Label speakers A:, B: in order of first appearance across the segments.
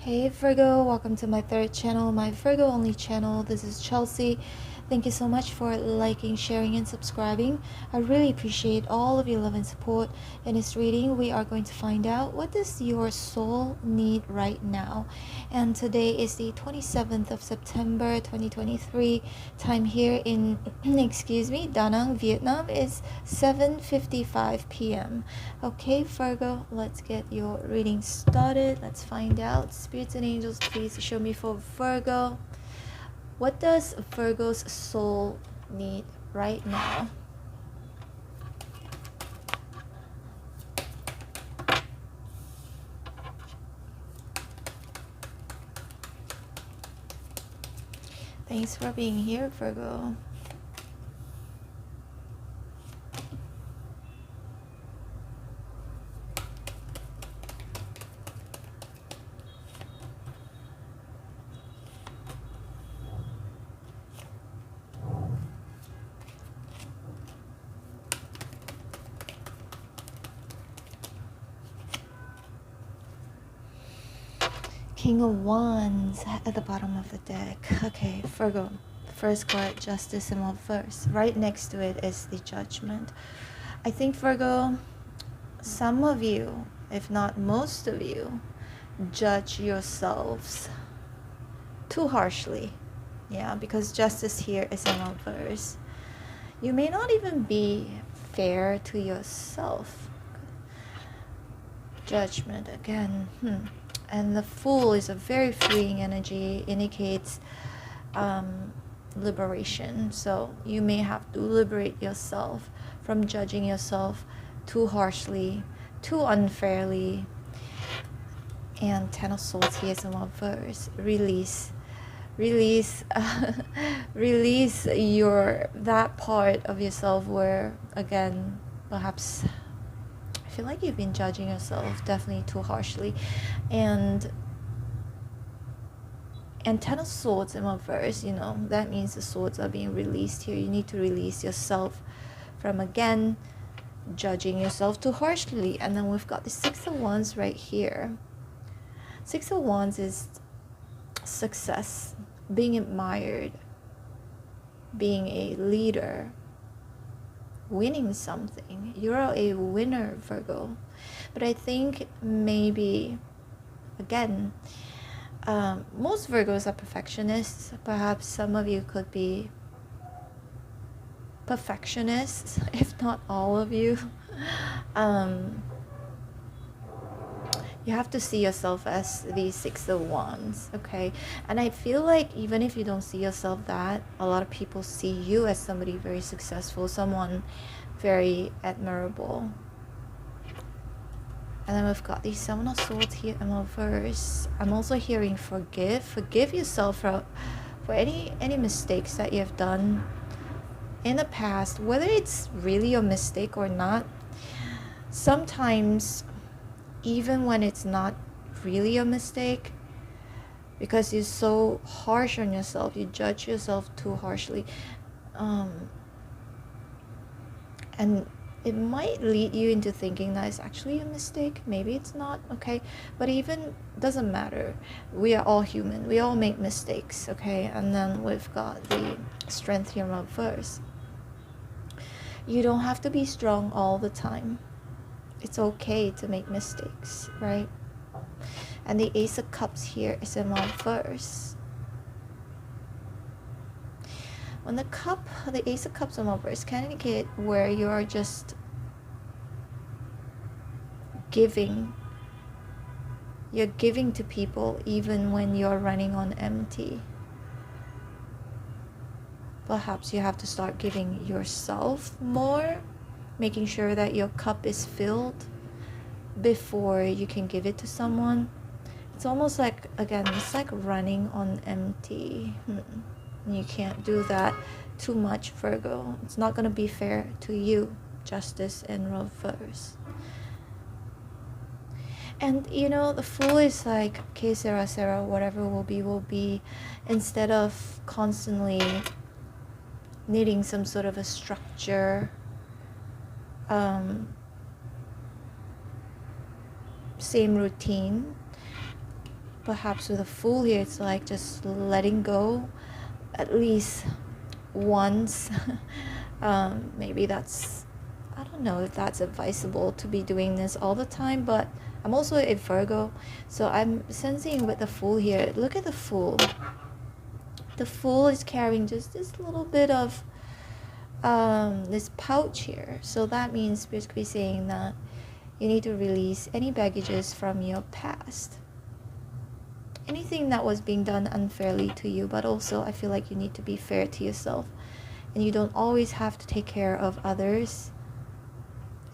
A: Hey Virgo, welcome to my third channel, my Virgo only channel. This is Chelsea. Thank you so much for liking, sharing, and subscribing. I really appreciate all of your love and support. In this reading, we are going to find out what does your soul need right now. And today is the 27th of September 2023. Time here in excuse me, Da Nang, Vietnam is 7:55 p.m. Okay, Virgo, let's get your reading started. Let's find out. Spirits and angels, please show me for Virgo. What does Virgo's soul need right now? Thanks for being here, Virgo. King of Wands at the bottom of the deck. Okay, Virgo. First card, Justice in reverse. Right next to it is the Judgment. I think, Virgo, some of you, if not most of you, judge yourselves too harshly. Yeah, because Justice here is in reverse. You may not even be fair to yourself. Judgment again. And the Fool is a very freeing energy, indicates liberation. So you may have to liberate yourself from judging yourself too harshly, too unfairly. And Ten of Swords here is in reverse. Release your that part of yourself where, again, perhaps I feel like you've been judging yourself definitely too harshly. And Ten of Swords in reverse, you know, that means the swords are being released here. You need to release yourself from, again, judging yourself too harshly. And then we've got the Six of Wands right here. Six of Wands is success, being admired, being a leader, winning something. You're a winner, Virgo. But I think maybe, again, most Virgos are perfectionists. Perhaps some of you could be perfectionists, if not all of you. You have to see yourself as the Six of Wands, okay? And I feel like even if you don't see yourself that, a lot of people see you as somebody very successful, someone very admirable. And then we've got the Seven of Swords here in reverse. I'm also hearing forgive. Forgive yourself for any mistakes that you have done in the past, whether it's really a mistake or not. Sometimes, even when it's not really a mistake, because you're so harsh on yourself, you judge yourself too harshly, and it might lead you into thinking that it's actually a mistake. Maybe it's not, okay? But even doesn't matter. We are all human. We all make mistakes, okay? And then we've got the Strength here in reverse. You don't have to be strong all the time. It's okay to make mistakes, right? And the Ace of Cups here is in reverse. When the Ace of Cups in reverse can indicate where you are just giving. You're giving to people even when you're running on empty. Perhaps you have to start giving yourself more, making sure that your cup is filled before you can give it to someone. It's almost like, again, it's like running on empty. You can't do that too much, Virgo. It's not going to be fair to you. Justice in reverse. And you know, the Fool is like, okay, Sarah, whatever will be. Instead of constantly needing some sort of a structure, same routine, perhaps with a Fool here, it's like just letting go at least once. Maybe that's, I don't know if that's advisable to be doing this all the time, but I'm also a Virgo, so I'm sensing with the Fool here. Look at the Fool. The Fool is carrying just this little bit of this pouch here. So that means basically saying that you need to release any baggages from your past. Anything that was being done unfairly to you, but also I feel like you need to be fair to yourself. And you don't always have to take care of others.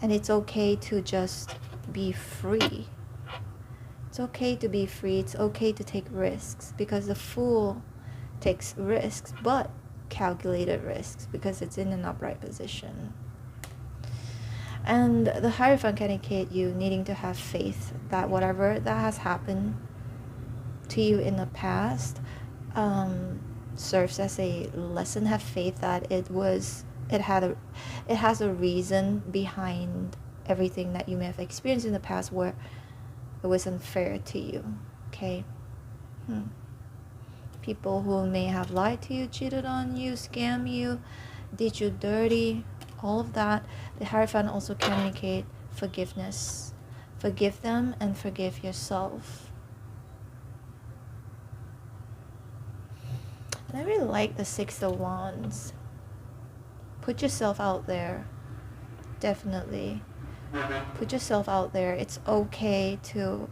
A: And it's okay to just be free. It's okay to be free. It's okay to take risks, because the Fool takes risks, but calculated risks, because it's in an upright position. And the Hierophant can indicate you needing to have faith that whatever that has happened to you in the past serves as a lesson. Have faith that it has a reason behind everything that you may have experienced in the past where it was unfair to you. Okay. People who may have lied to you, cheated on you, scammed you, did you dirty, all of that. The Hierophant also communicate forgiveness. Forgive them and forgive yourself. And I really like the Six of Wands. Put yourself out there. Definitely. Put yourself out there. It's okay to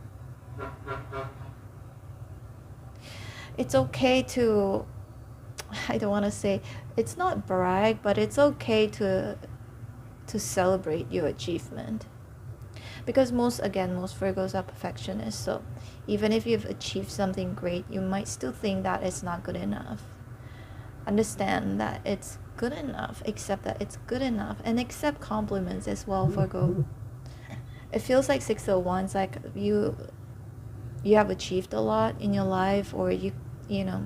A: I don't want to say, it's not brag, but it's okay to celebrate your achievement. Because most Virgos are perfectionists, so even if you've achieved something great, you might still think that it's not good enough. Understand that it's good enough, accept that it's good enough, and accept compliments as well, Virgo. It feels like Six of Wands, like you have achieved a lot in your life, or you know,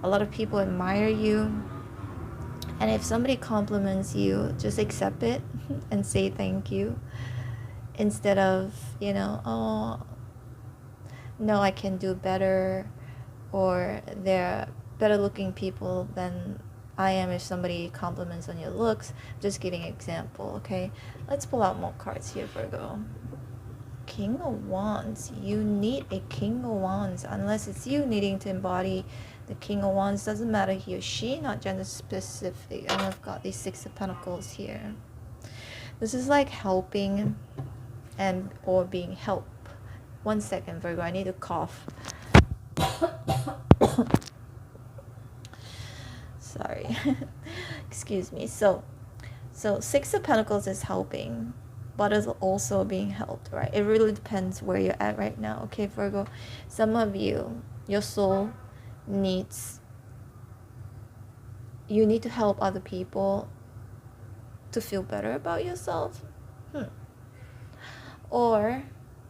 A: a lot of people admire you. And if somebody compliments you, just accept it and say thank you, instead of, oh, no, I can do better, or they're better looking people than I am if somebody compliments on your looks. Just giving an example, okay? Let's pull out more cards here, Virgo. King of Wands. You need a King of Wands, unless it's you needing to embody the King of Wands. Doesn't matter he or she, not gender specific. And I've got these Six of Pentacles here. This is like helping and or being helped. 1 second, Virgo, I need to cough. Sorry. Excuse me. So Six of Pentacles is helping, but is also being helped, right? It really depends where you're at right now, okay, Virgo? Some of you, your soul needs, you need to help other people to feel better about yourself. Or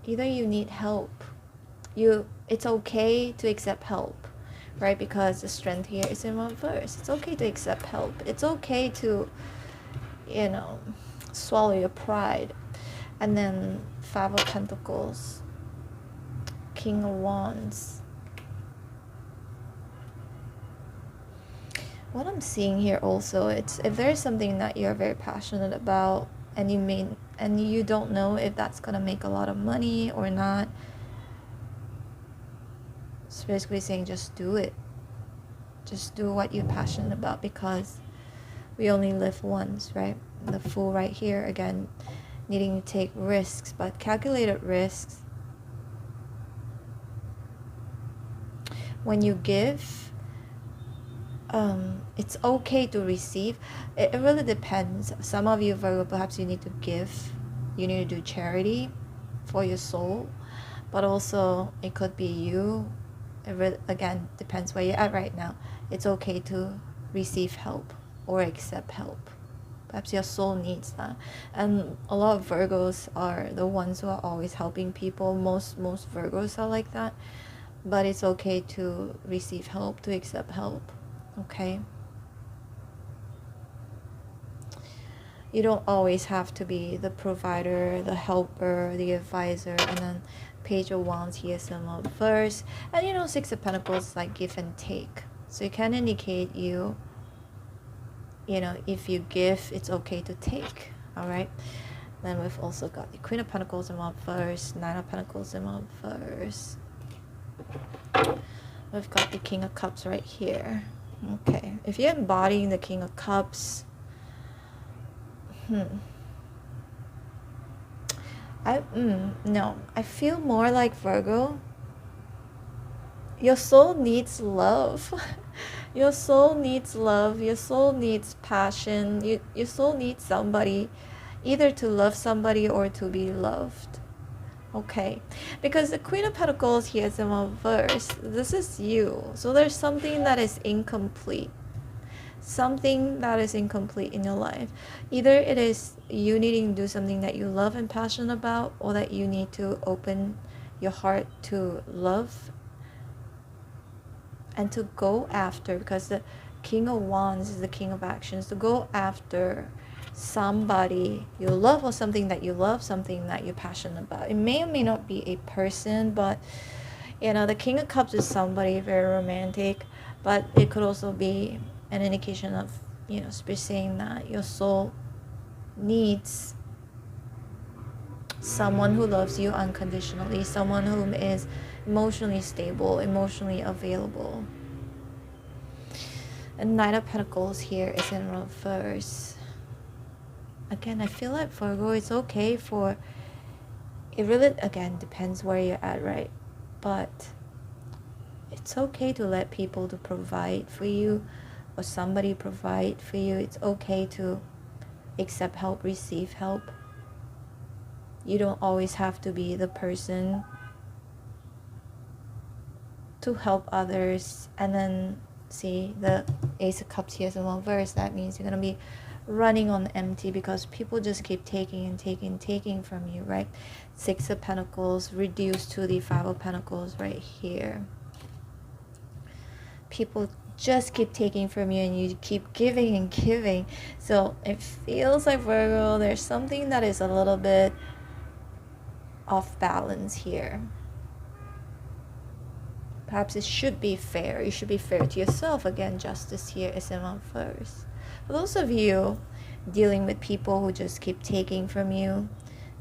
A: either you need help. It's okay to accept help, right? Because the Strength here is in reverse. It's okay to accept help. It's okay to, swallow your pride. And then Five of Pentacles, King of Wands. What I'm seeing here also, it's if there's something that you're very passionate about, and you don't know if that's gonna make a lot of money or not, it's basically saying just do it. Just do what you're passionate about, because we only live once, right? The Fool right here, again, needing to take risks, but calculated risks. When you give, it's okay to receive. It really depends. Some of you, Virgo, perhaps you need to give. You need to do charity for your soul, but also it could be you. It really, again, depends where you're at right now. It's okay to receive help or accept help. Perhaps your soul needs that. And a lot of Virgos are the ones who are always helping people. Most Virgos are like that. But it's okay to receive help, to accept help. Okay? You don't always have to be the provider, the helper, the advisor, and then Page of Wands here, some of verse. And you know, Six of Pentacles is like give and take. So it can indicate you know, if you give, it's okay to take. All right. Then we've also got the Queen of Pentacles in reverse, Nine of Pentacles in reverse. We've got the King of Cups right here. Okay. If you're embodying the King of Cups, no, I feel more like Virgo. Your soul needs love. Your soul needs love. Your soul needs passion. Your soul needs somebody, either to love somebody or to be loved. Okay, because the Queen of Pentacles here is in reverse. This is you. So there's something that is incomplete. Something that is incomplete in your life. Either it is you needing to do something that you love and passionate about, or that you need to open your heart to love and to go after, because the King of Wands is the King of Actions, to go after somebody you love, or something that you love, something that you're passionate about. It may or may not be a person, but you know, the King of Cups is somebody very romantic, but it could also be an indication of, you know, saying that your soul needs someone who loves you unconditionally, someone who is emotionally stable, emotionally available. And Knight of Pentacles here is in reverse. Again, I feel like Virgo, it's okay for, it really, again, depends where you're at, right? But it's okay to let people to provide for you, or somebody provide for you. It's okay to accept help, receive help. You don't always have to be the person to help others. And then see the Ace of Cups here is in reverse. That means you're going to be running on empty, because people just keep taking and taking from you, right? Six of Pentacles reduced to the Five of Pentacles right here. People just keep taking from you, and you keep giving and giving. So it feels like, Virgo, there's something that is a little bit off balance here. Perhaps it should be fair. You should be fair to yourself. Again, justice here is in reverse. For those of you dealing with people who just keep taking from you,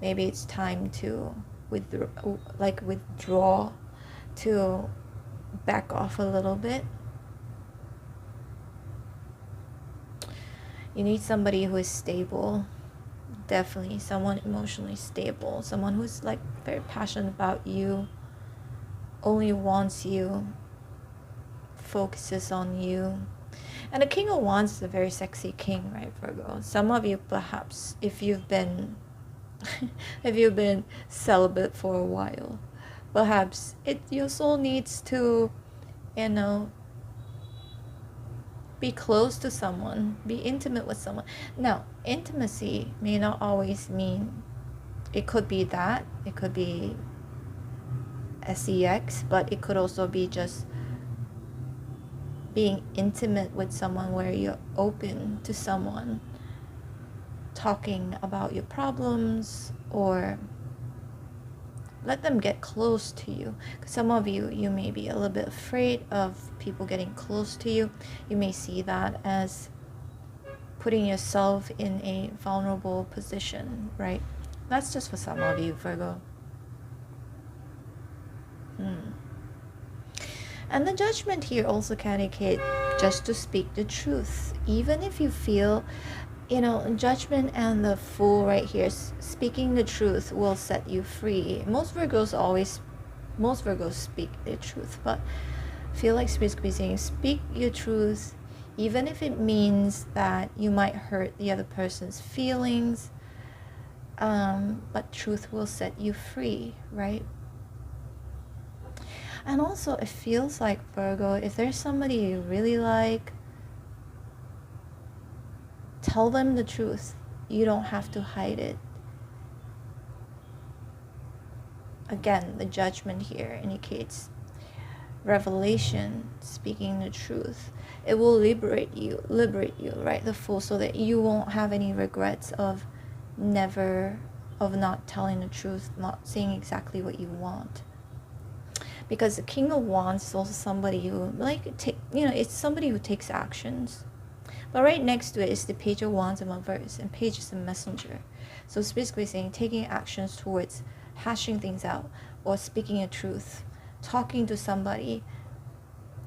A: maybe it's time to withdraw, to back off a little bit. You need somebody who is stable. Definitely someone emotionally stable, someone who's like very passionate about you, only wants you, focuses on you. And the King of Wands is a very sexy king, right, Virgo? Some of you, perhaps, if you've been celibate for a while, perhaps your soul needs to, you know, be close to someone, be intimate with someone. Now, intimacy may not always mean, it could be that, it could be sex, but it could also be just being intimate with someone where you're open to someone talking about your problems, or let them get close to you. Because some of you may be a little bit afraid of people getting close to you. You may see that as putting yourself in a vulnerable position, right? That's just for some of you, Virgo. And the Judgment here also can indicate just to speak the truth. Even if you feel, you know, Judgment and the Fool right here, speaking the truth will set you free. Most Virgos speak their truth, but I feel like Spirit could be saying, speak your truth, even if it means that you might hurt the other person's feelings, but truth will set you free, right? And also, it feels like, Virgo, if there's somebody you really like, tell them the truth. You don't have to hide it. Again, the Judgment here indicates revelation, speaking the truth. It will liberate you, right? The Fool, so that you won't have any regrets of never of not telling the truth, not saying exactly what you want. Because the King of Wands is also somebody who, it's somebody who takes actions. But right next to it is the Page of Wands in reverse, and Page is the messenger. So it's basically saying taking actions towards hashing things out, or speaking a truth, talking to somebody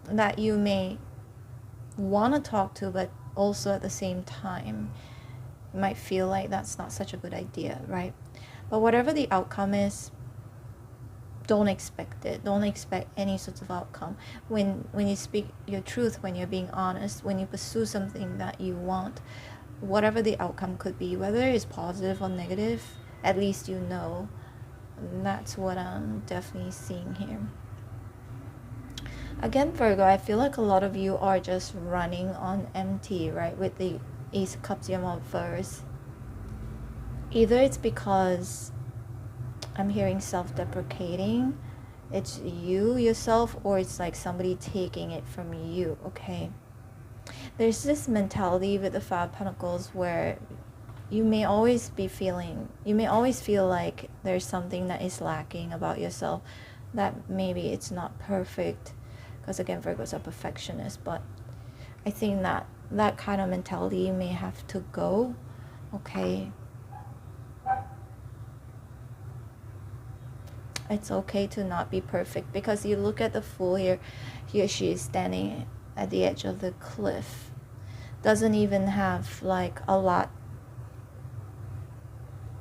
A: that you may want to talk to, but also at the same time you might feel like that's not such a good idea, right? But whatever the outcome is, don't expect it. Don't expect any sort of outcome. When you speak your truth, when you're being honest, when you pursue something that you want, whatever the outcome could be, whether it's positive or negative, at least you know. And that's what I'm definitely seeing here. Again, Virgo, I feel like a lot of you are just running on empty, right? With the Ace of Cups in reverse. Either it's because I'm hearing self-deprecating, it's you yourself, or it's like somebody taking it from you, okay? There's this mentality with the Five of Pentacles where you may always feel like there's something that is lacking about yourself, that maybe it's not perfect, because again, Virgos are perfectionists. But I think that kind of mentality may have to go, okay? It's okay to not be perfect, because you look at the Fool here, he or she is standing at the edge of the cliff, doesn't even have like a lot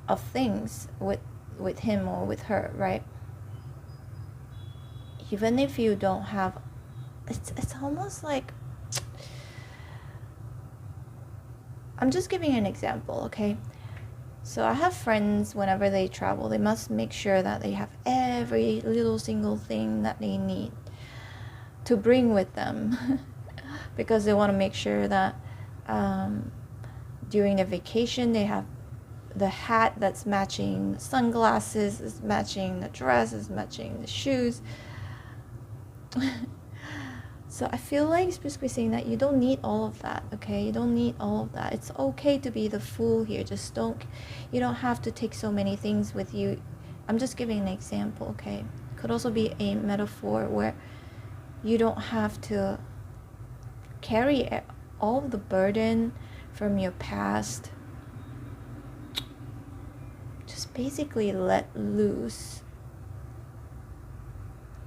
A: of things with him or with her, right? Even if you don't have, it's almost like, I'm just giving an example, okay? So I have friends, whenever they travel, they must make sure that they have every little single thing that they need to bring with them because they want to make sure that during their vacation they have the hat that's matching the sunglasses, is matching the dress, is matching the shoes. So I feel like it's basically saying that you don't need all of that, okay? You don't need all of that. It's okay to be the Fool here. Just you don't have to take so many things with you. I'm just giving an example, okay? Could also be a metaphor where you don't have to carry all of the burden from your past. Just basically let loose.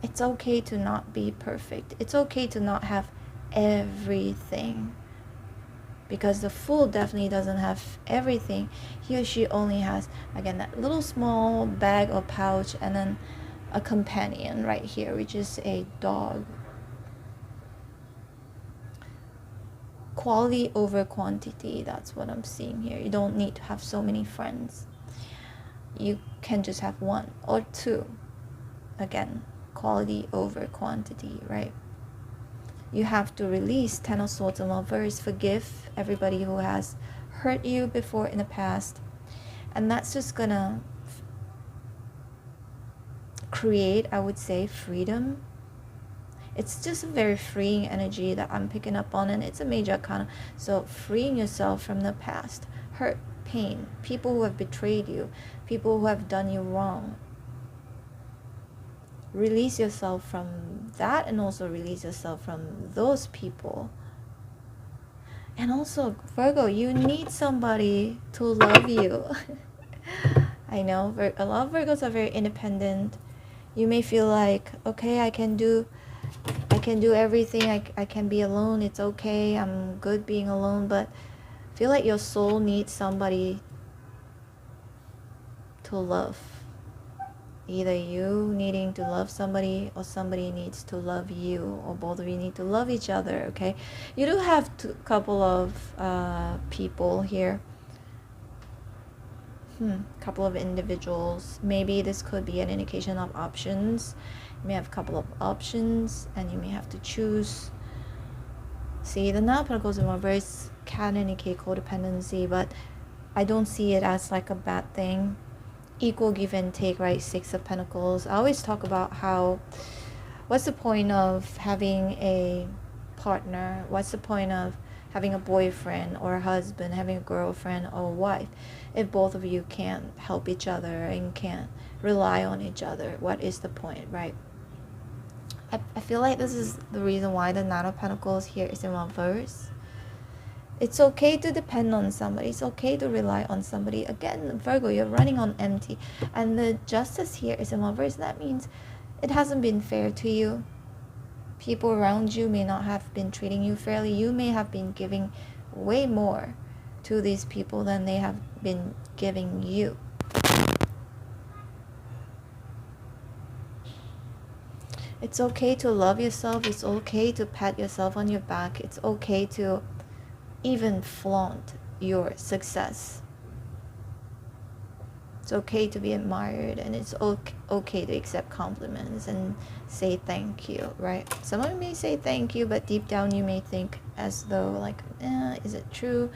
A: It's okay to not be perfect. It's okay to not have everything. Because the Fool definitely doesn't have everything. He or she only has, again, that little small bag or pouch, and then a companion right here, which is a dog. Quality over quantity, that's what I'm seeing here. You don't need to have so many friends. You can just have one or two. Again, quality over quantity, right? You have to release Ten of Swords in reverse. Forgive everybody who has hurt you before in the past, and that's just gonna create, I would say, freedom. It's just a very freeing energy that I'm picking up on, and it's a major arcana. So freeing yourself from the past, hurt, pain, people who have betrayed you, people who have done you wrong. Release yourself from that, and also release yourself from those people. And also, Virgo, you need somebody to love you. I know a lot of Virgos are very independent. You may feel like, okay, I can do everything, I can be alone, it's okay, I'm good being alone. But I feel like your soul needs somebody to love. Either you needing to love somebody, or somebody needs to love you, or both of you need to love each other, okay? You do have a couple of people here. Couple of individuals. Maybe this could be an indication of options. You may have a couple of options, and you may have to choose. See, the Nine of Pentacles in reverse can indicate codependency, but I don't see it as like a bad thing. Equal give and take, right? Six of Pentacles. I always talk about how, what's the point of having a partner? What's the point of having a boyfriend or a husband, having a girlfriend or a wife, if both of you can't help each other and can't rely on each other, what is the point, right? I feel like this is the reason why the Nine of Pentacles here is in reverse. It's okay to depend on somebody. It's okay to rely on somebody. Again, Virgo, you're running on empty. And the Justice here is in reverse. That means it hasn't been fair to you. People around you may not have been treating you fairly. You may have been giving way more to these people than they have been giving you. It's okay to love yourself. It's okay to pat yourself on your back. It's okay to even flaunt your success. It's okay to be admired, and it's okay to accept compliments and say thank you, right? Someone may say thank you, but deep down you may think as though like, is it true?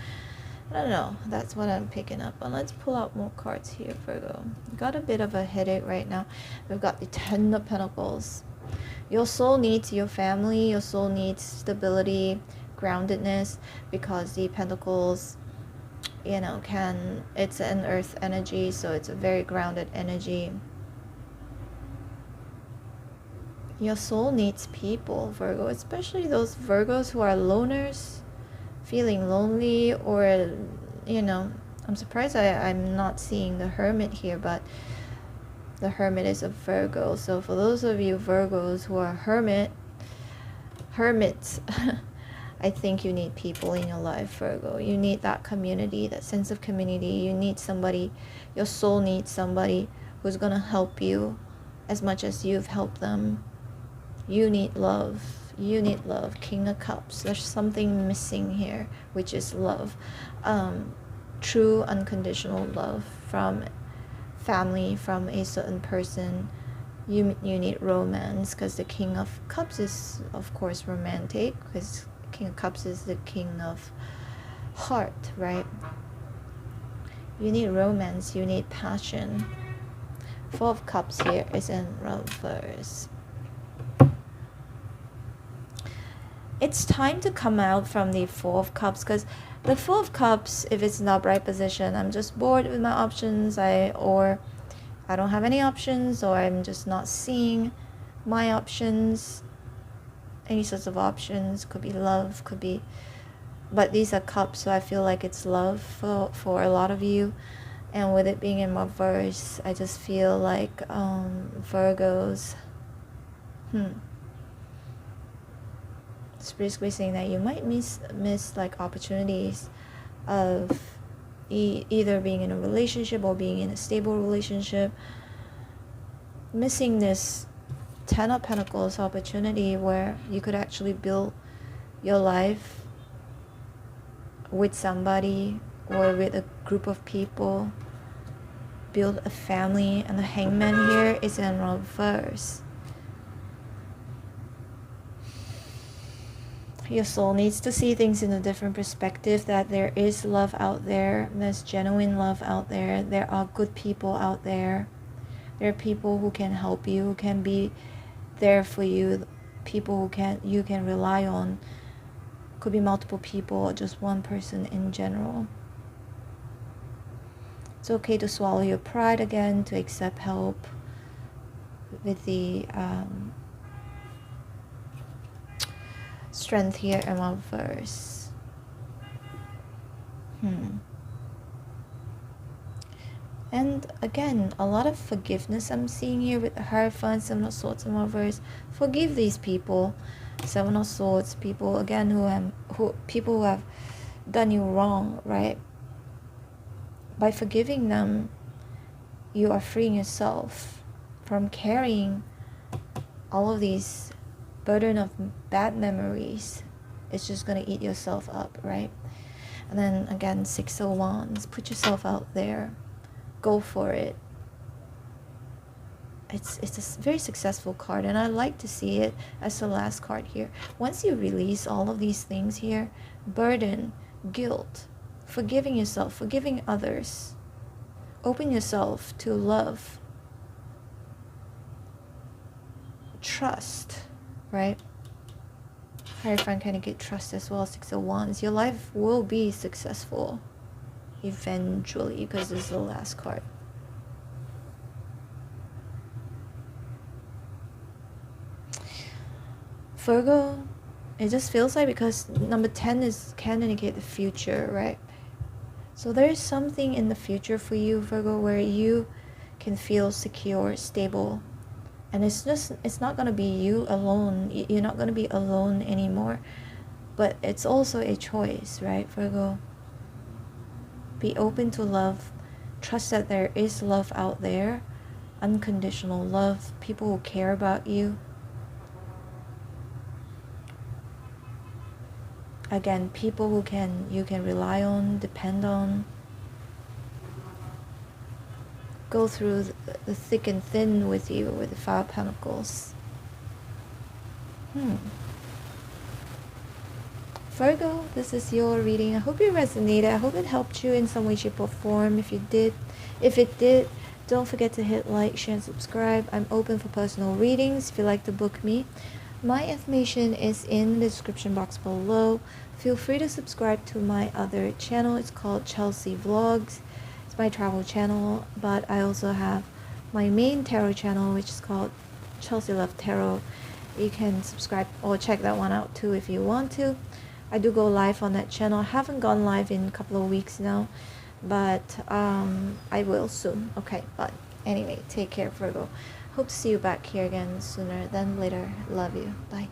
A: I don't know. That's what I'm picking up on. Let's pull out more cards here, Virgo. Got a bit of a headache right now. We've got the Ten of Pentacles. Your soul needs your family. Your soul needs stability, groundedness, because the Pentacles, you know, it's an earth energy, so it's a very grounded energy. Your soul needs people, Virgo, especially those Virgos who are loners, feeling lonely, or, you know, I'm surprised I'm not seeing the Hermit here, but the Hermit is a Virgo. So for those of you Virgos who are hermits, I think you need people in your life, Virgo. You need that community, that sense of community. You need somebody, your soul needs somebody who's going to help you as much as you've helped them. You need love. You need love. King of Cups. There's something missing here, which is love. True, unconditional love from family, from a certain person. You need romance, because the King of Cups is, of course, romantic, because King of Cups is the King of Heart, right? You need romance, you need passion. Four of Cups here is in reverse. It's time to come out from the Four of Cups, because the Four of Cups, if it's in the upright position, I'm just bored with my options, or I don't have any options, or I'm just not seeing my options. Any sorts of options, could be love, could be, but these are cups, so I feel like it's love for a lot of you. And with it being in reverse, I just feel like Virgos, it's basically saying that you might miss like opportunities of either being in a relationship or being in a stable relationship, missing this Ten of Pentacles opportunity where you could actually build your life with somebody or with a group of people, build a family. And the Hangman here is in reverse. Your soul needs to see things in a different perspective, that there is love out there, there's genuine love out there, there are good people out there, there are people who can help you, who can be there for you, people who you can rely on. Could be multiple people or just one person in general. It's okay to swallow your pride again, to accept help with the Strength here in reverse. And again, a lot of forgiveness I'm seeing here with the Hierophant, Seven of Swords in reverse. Forgive these people. Seven of Swords, people again people who have done you wrong, right? By forgiving them, you are freeing yourself from carrying all of these burden of bad memories. It's just gonna eat yourself up, right? And then again, Six of Wands. Put yourself out there. Go for it. It's a very successful card, and I like to see it as the last card here. Once you release all of these things here, burden, guilt, forgiving yourself, forgiving others, open yourself to love, trust, right? Hierophant can get trust as well. 6 of Wands. Your life will be successful eventually, because this is the last card. Virgo, it just feels like, because number 10 can indicate the future, right? So there is something in the future for you, Virgo, where you can feel secure, stable, and it's not going to be you alone. You're not going to be alone anymore, but it's also a choice, right, Virgo? Be open to love. Trust that there is love out there, unconditional love, people who care about you. Again, people who you can rely on, depend on. Go through the thick and thin with you with the 5 of Pentacles. Virgo, this is your reading. I hope it resonated. I hope it helped you in some way, shape, or form. If it did, don't forget to hit like, share, and subscribe. I'm open for personal readings if you'd like to book me. My information is in the description box below. Feel free to subscribe to my other channel. It's called Chelsea Vlogs. It's my travel channel, but I also have my main tarot channel, which is called Chelsea Love Tarot. You can subscribe or check that one out too if you want to. I do go live on that channel. I haven't gone live in a couple of weeks now, but I will soon. Okay, but anyway, take care, Virgo. Hope to see you back here again sooner than later. Love you. Bye.